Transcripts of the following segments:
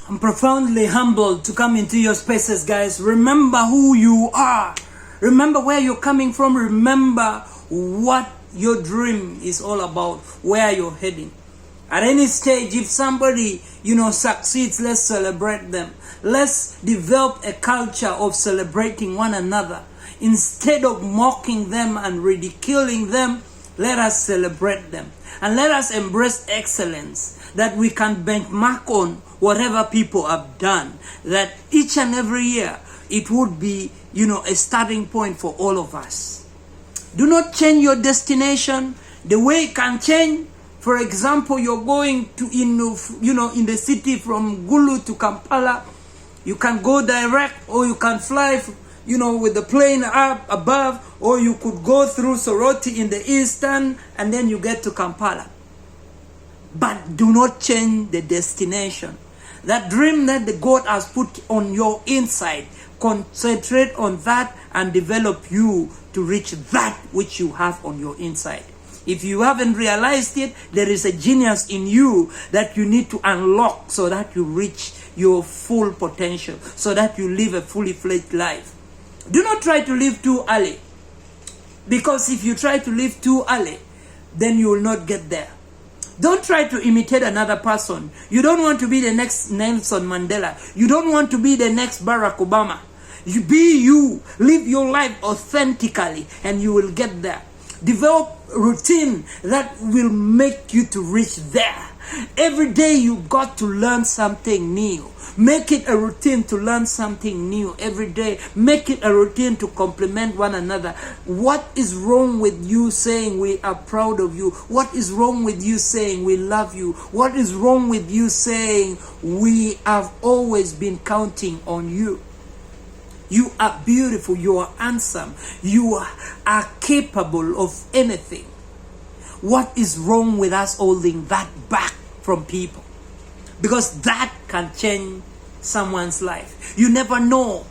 I'm profoundly humbled to come into your spaces, guys. Remember who you are. Remember where you're coming from. Remember what your dream is all about, where you're heading. At any stage, if somebody, succeeds, let's celebrate them. Let's develop a culture of celebrating one another. Instead of mocking them and ridiculing them, let us celebrate them. And let us embrace excellence, that we can benchmark on whatever people have done. That each and every year, it would be, a starting point for all of us. Do not change your destination. The way it can change, for example, you're going to, in the city from Gulu to Kampala, you can go direct, or you can fly, with the plane up above, or you could go through Soroti in the eastern, and then you get to Kampala. But do not change the destination. That dream that the God has put on your inside, concentrate on that and develop you to reach that which you have on your inside. If you haven't realized it, there is a genius in you that you need to unlock so that you reach your full potential, so that you live a fully fledged life. Do not try to live too early, because if you try to live too early, then you will not get there. Don't try to imitate another person. You don't want to be the next Nelson Mandela. You don't want to be the next Barack Obama. You be you. Live your life authentically and you will get there. Develop routine that will make you to reach there. Every day you got to learn something new. Make it a routine to learn something new every day. Make it a routine to complement one another. What is wrong with you saying we are proud of you? What is wrong with you saying we love you? What is wrong with you saying we have always been counting on you? You are beautiful. You are handsome. You are capable of anything. What is wrong with us holding that back from people? Because that can change someone's life. You never know.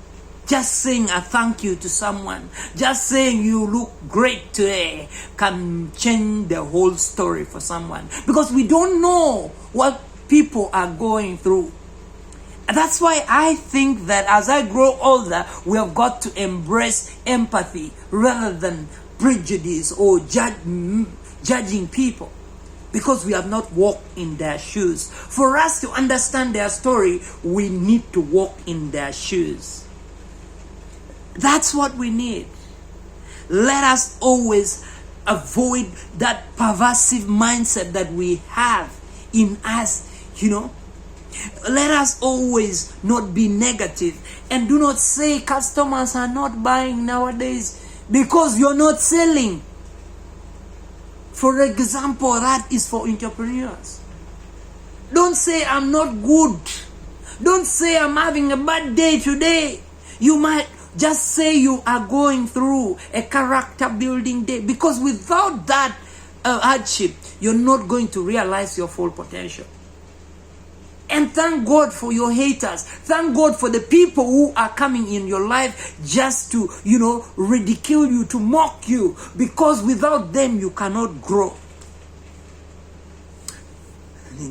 Just saying a thank you to someone, just saying you look great today, can change the whole story for someone. Because we don't know what people are going through. And that's why I think that as I grow older, we have got to embrace empathy rather than prejudice or judging people, because we have not walked in their shoes. For us to understand their story, we need to walk in their shoes. That's what we need. Let us always avoid that pervasive mindset that we have in us, Let us always not be negative, and do not say customers are not buying nowadays because you're not selling. For example, that is for entrepreneurs. Don't say I'm not good. Don't say I'm having a bad day today. You might just say you are going through a character building day, because without that hardship, you're not going to realize your full potential. And thank God for your haters. Thank God for the people who are coming in your life just to, ridicule you, to mock you. Because without them, you cannot grow.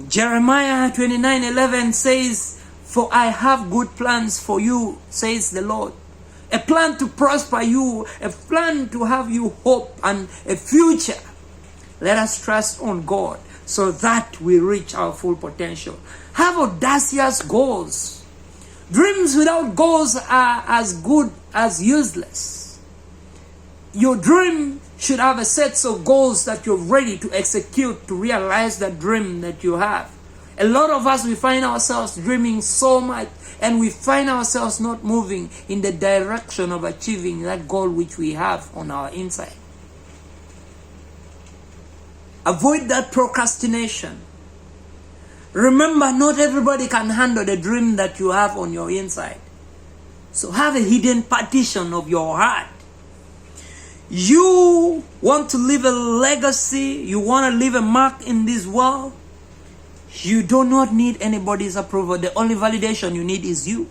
Jeremiah 29:11 says, "For I have good plans for you, says the Lord. A plan to prosper you, a plan to have you hope and a future." Let us trust on God so that we reach our full potential. Have audacious goals. Dreams without goals are as good as useless. Your dream should have a set of goals that you're ready to execute to realize that dream that you have. A lot of us, we find ourselves dreaming so much, and we find ourselves not moving in the direction of achieving that goal which we have on our inside. Avoid that procrastination. Remember, not everybody can handle the dream that you have on your inside. So have a hidden partition of your heart. You want to leave a legacy, you want to leave a mark in this world, you do not need anybody's approval. The only validation you need is you.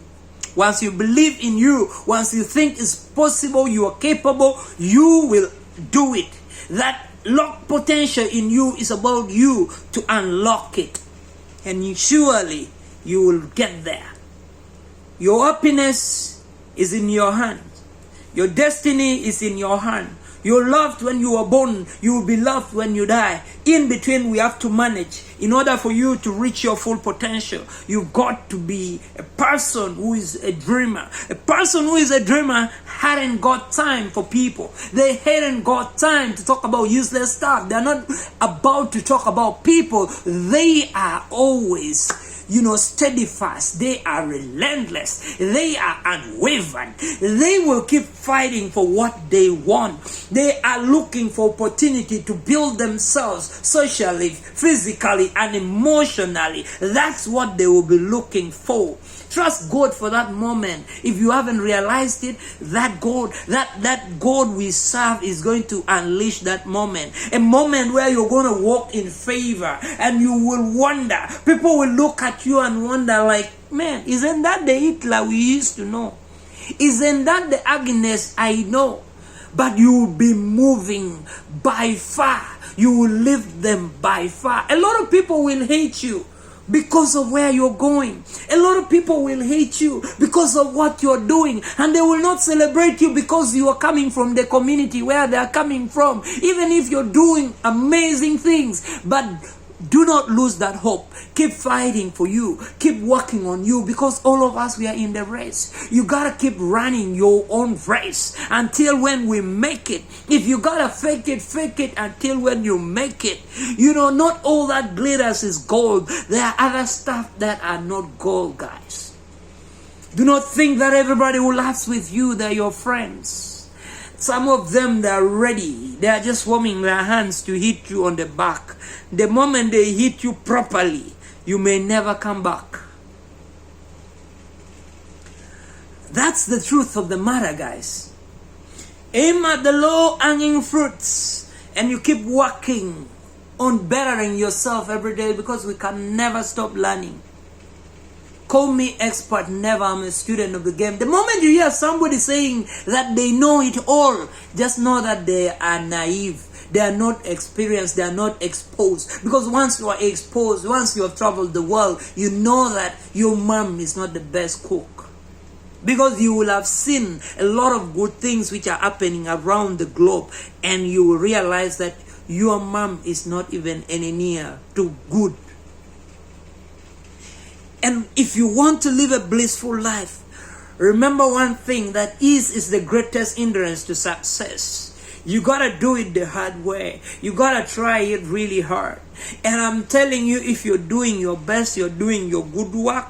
Once you believe in you, once you think it's possible, you are capable, you will do it. That locked potential in you is about you to unlock it. And surely you will get there. Your happiness is in your hand. Your destiny is in your hand. You're loved when you are born. You will be loved when you die. In between, we have to manage. In order for you to reach your full potential, you've got to be a person who is a dreamer. A person who is a dreamer hadn't got time for people. They hadn't got time to talk about useless stuff. They're not about to talk about people. They are always, steadfast. They are relentless. They are unwavering. They will keep fighting for what they want. They are looking for opportunity to build themselves socially, physically, and emotionally. That's what they will be looking for. Trust God for that moment. If you haven't realized it, that God we serve is going to unleash that moment. A moment where you're going to walk in favor and you will wonder. People will look at you and wonder like, man, isn't that the Hitler we used to know? Isn't that the Agnes I know? But you will be moving by far. You will lift them by far. A lot of people will hate you because of where you're going. A lot of people will hate you because of what you're doing, and they will not celebrate you because you are coming from the community where they are coming from, even if you're doing amazing things. But do not lose that hope. Keep fighting for you. Keep working on you, because all of us, we are in the race. You gotta keep running your own race until when we make it. If you gotta fake it until when you make it. Not all that glitters is gold. There are other stuff that are not gold, guys. Do not think that everybody who laughs with you, they're your friends. Some of them, they're ready. They are just warming their hands to hit you on the back. The moment they hit you properly, you may never come back. That's the truth of the matter, guys. Aim at the low-hanging fruits, and you keep working on bettering yourself every day, because we can never stop learning. Call me expert, never. I'm a student of the game. The moment you hear somebody saying that they know it all, just know that they are naive. They are not experienced. They are not exposed. Because once you are exposed, once you have traveled the world, you know that your mom is not the best cook. Because you will have seen a lot of good things which are happening around the globe, and you will realize that your mom is not even any near to good. And if you want to live a blissful life, remember one thing, that ease is the greatest hindrance to success. You gotta do it the hard way. You gotta try it really hard. And I'm telling you, if you're doing your best, you're doing your good work,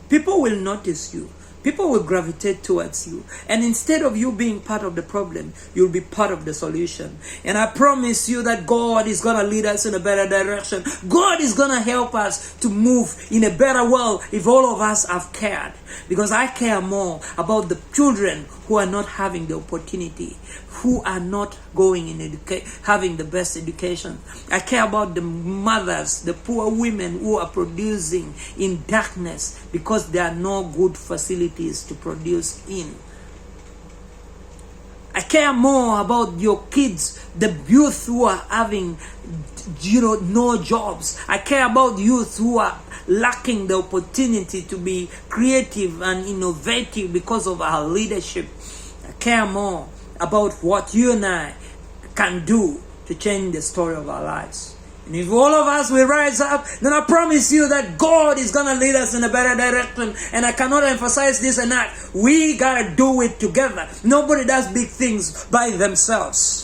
people will notice you. People will gravitate towards you. And instead of you being part of the problem, you'll be part of the solution. And I promise you that God is going to lead us in a better direction. God is going to help us to move in a better world if all of us have cared. Because I care more about the children who are not having the opportunity, who are not going in having the best education. I care about the mothers, the poor women who are producing in darkness because there are no good facilities to produce in. I care more about your kids, the youth who are having, no jobs. I care about youth who are lacking the opportunity to be creative and innovative because of our leadership. I care more about what you and I can do to change the story of our lives. And if all of us will rise up, then I promise you that God is going to lead us in a better direction. And I cannot emphasize this enough. We got to do it together. Nobody does big things by themselves.